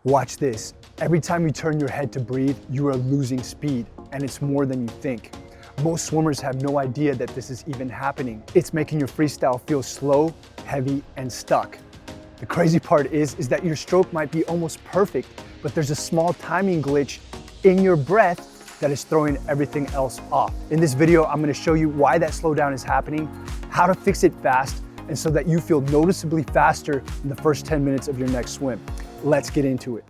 Watch this. Every time you turn your head to breathe, you are losing speed, and it's more than you think. Most swimmers have no idea that this is even happening. It's making your freestyle feel slow, heavy, and stuck. The crazy part is that your stroke might be almost perfect, but there's a small timing glitch in your breath that is throwing everything else off. In this video, I'm gonna show you why that slowdown is happening, how to fix it fast, and so that you feel noticeably faster in the first 10 minutes of your next swim. Let's get into it.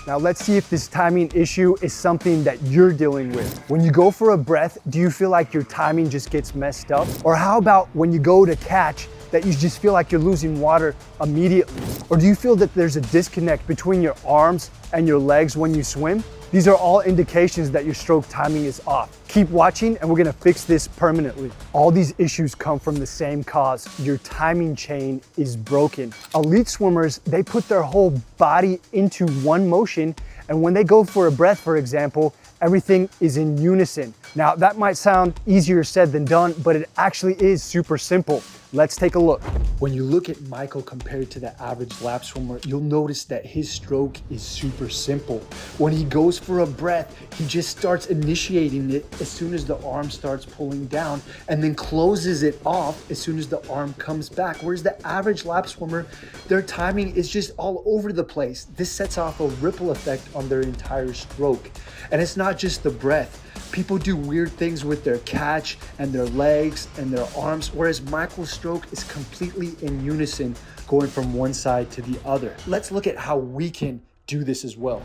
Now let's see if this timing issue is something that you're dealing with. When you go for a breath, do you feel like your timing just gets messed up? Or how about when you go to catch, that you just feel like you're losing water immediately? Or do you feel that there's a disconnect between your arms and your legs when you swim? These are all indications that your stroke timing is off. Keep watching and we're gonna fix this permanently. All these issues come from the same cause. Your timing chain is broken. Elite swimmers, they put their whole body into one motion, and when they go for a breath, for example, everything is in unison. Now that might sound easier said than done, but it actually is super simple. Let's take a look. When you look at Michael compared to the average lap swimmer, you'll notice that his stroke is super simple. When he goes for a breath, he just starts initiating it as soon as the arm starts pulling down, and then closes it off as soon as the arm comes back. Whereas the average lap swimmer, their timing is just all over the place. This sets off a ripple effect on their entire stroke. And it's not just the breath. People do weird things with their catch and their legs and their arms, whereas Michael's stroke is completely in unison, going from one side to the other. Let's look at how we can do this as well.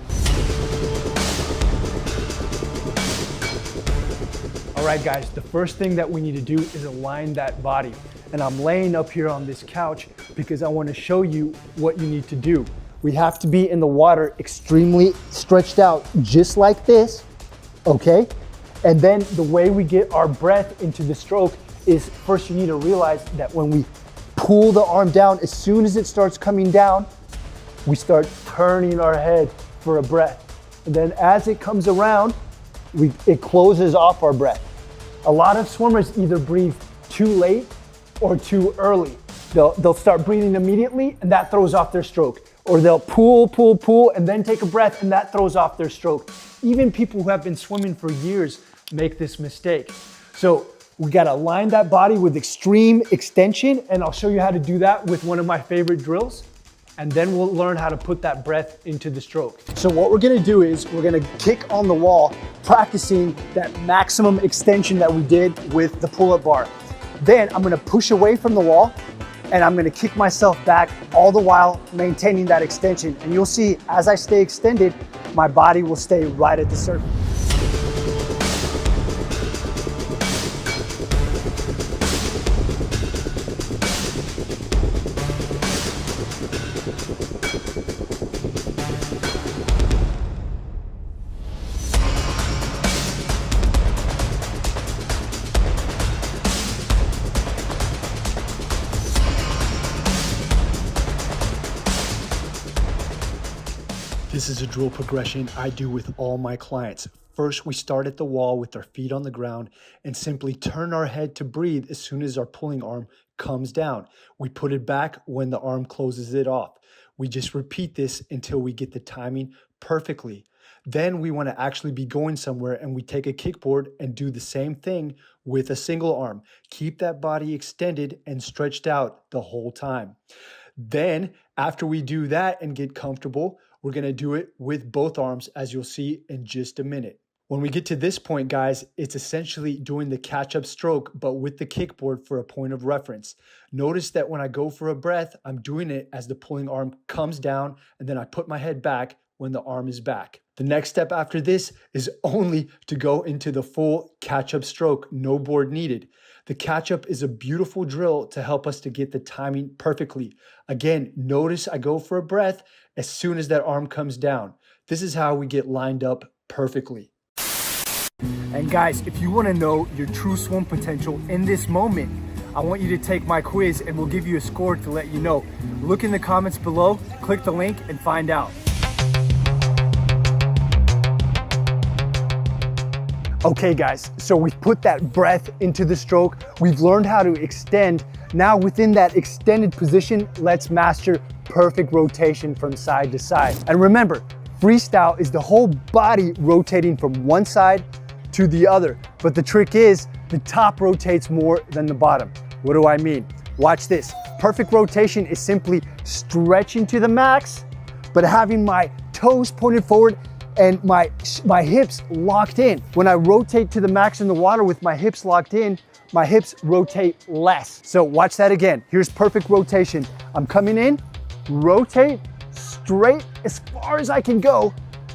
All right, guys, the first thing that we need to do is align that body. And I'm laying up here on this couch because I want to show you what you need to do. We have to be in the water extremely stretched out, just like this, okay? And then the way we get our breath into the stroke is, first you need to realize that when we pull the arm down, as soon as it starts coming down, we start turning our head for a breath. And then as it comes around, it closes off our breath. A lot of swimmers either breathe too late or too early. They'll start breathing immediately and that throws off their stroke. Or they'll pull, and then take a breath and that throws off their stroke. Even people who have been swimming for years make this mistake. So we gotta align that body with extreme extension, and I'll show you how to do that with one of my favorite drills. And then we'll learn how to put that breath into the stroke. So what we're gonna do is we're gonna kick on the wall, practicing that maximum extension that we did with the pull-up bar. Then I'm gonna push away from the wall, and I'm gonna kick myself back, all the while maintaining that extension. And you'll see, as I stay extended, my body will stay right at the surface. This is a drill progression I do with all my clients. First, we start at the wall with our feet on the ground and simply turn our head to breathe as soon as our pulling arm comes down. We put it back when the arm closes it off. We just repeat this until we get the timing perfectly. Then we want to actually be going somewhere, and we take a kickboard and do the same thing with a single arm. Keep that body extended and stretched out the whole time. Then after we do that and get comfortable, we're gonna do it with both arms, as you'll see in just a minute. When we get to this point, guys, it's essentially doing the catch-up stroke, but with the kickboard for a point of reference. Notice that when I go for a breath, I'm doing it as the pulling arm comes down, and then I put my head back when the arm is back. The next step after this is only to go into the full catch-up stroke, no board needed. The catch-up is a beautiful drill to help us to get the timing perfectly. Again, notice I go for a breath as soon as that arm comes down. This is how we get lined up perfectly. And guys, if you want to know your true swim potential in this moment, I want you to take my quiz and we'll give you a score to let you know. Look in the comments below, click the link and find out. Okay guys, so we've put that breath into the stroke. We've learned how to extend. Now within that extended position, let's master perfect rotation from side to side. And remember, freestyle is the whole body rotating from one side to the other. But the trick is, the top rotates more than the bottom. What do I mean? Watch this. Perfect rotation is simply stretching to the max, but having my toes pointed forward and my hips locked in. When I rotate to the max in the water with my hips locked in, my hips rotate less. So watch that again. Here's perfect rotation. I'm coming in, rotate straight as far as I can go,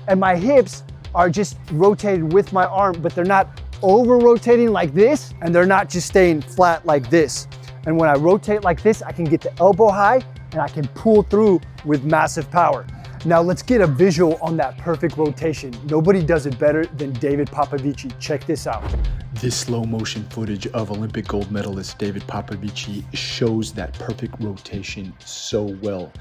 and my hips are just rotated with my arm, but they're not over rotating like this, and they're not just staying flat like this. And when I rotate like this, I can get the elbow high and I can pull through with massive power. Now let's get a visual on that perfect rotation. Nobody does it better than David Popovici. Check this out. This slow motion footage of Olympic gold medalist David Popovici shows that perfect rotation so well.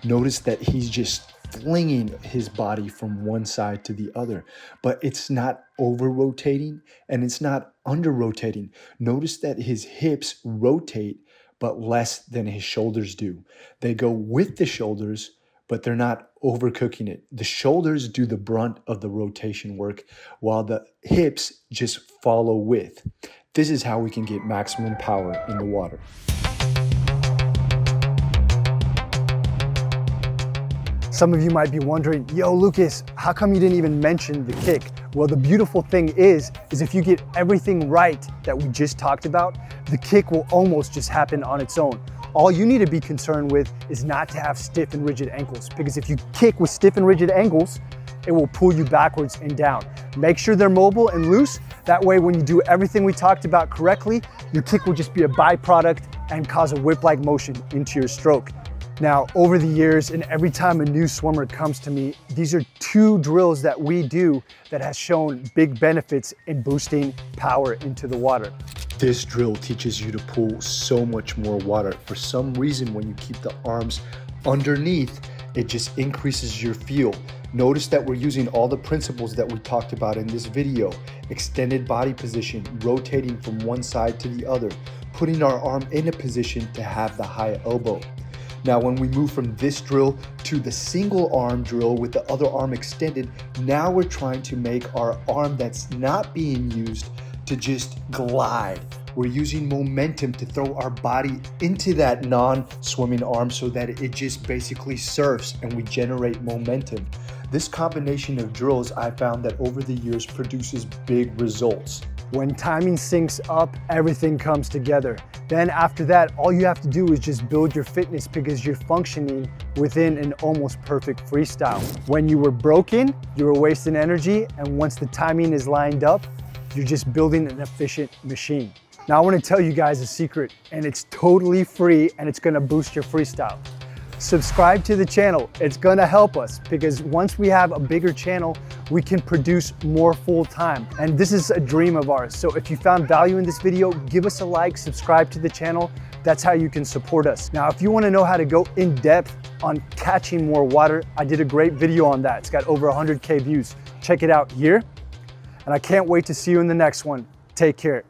Notice that he's just flinging his body from one side to the other, but it's not over rotating and it's not under rotating. Notice that his hips rotate, but less than his shoulders do. They go with the shoulders, but they're not overcooking it. The shoulders do the brunt of the rotation work, while the hips just follow with. This is how we can get maximum power in the water. Some of you might be wondering, yo Lucas, how come you didn't even mention the kick? Well, the beautiful thing is if you get everything right that we just talked about, the kick will almost just happen on its own. All you need to be concerned with is not to have stiff and rigid ankles, because if you kick with stiff and rigid ankles, it will pull you backwards and down. Make sure they're mobile and loose. That way, when you do everything we talked about correctly, your kick will just be a byproduct and cause a whip-like motion into your stroke. Now, over the years, and every time a new swimmer comes to me, these are 2 drills that we do that has shown big benefits in boosting power into the water. This drill teaches you to pull so much more water. For some reason, when you keep the arms underneath, it just increases your feel. Notice that we're using all the principles that we talked about in this video. Extended body position, rotating from one side to the other, putting our arm in a position to have the high elbow. Now, when we move from this drill to the single arm drill with the other arm extended, now we're trying to make our arm that's not being used to just glide. We're using momentum to throw our body into that non-swimming arm so that it just basically surfs and we generate momentum. This combination of drills, I found that over the years produces big results. When timing syncs up, everything comes together. Then after that, all you have to do is just build your fitness, because you're functioning within an almost perfect freestyle. When you were broken, you were wasting energy, and once the timing is lined up, you're just building an efficient machine. Now I want to tell you guys a secret, and it's totally free, and it's going to boost your freestyle. Subscribe to the channel. It's going to help us, because once we have a bigger channel, we can produce more full time. And this is a dream of ours. So if you found value in this video, give us a like, subscribe to the channel. That's how you can support us. Now, if you want to know how to go in depth on catching more water, I did a great video on that. It's got over 100K views. Check it out here. And I can't wait to see you in the next one. Take care.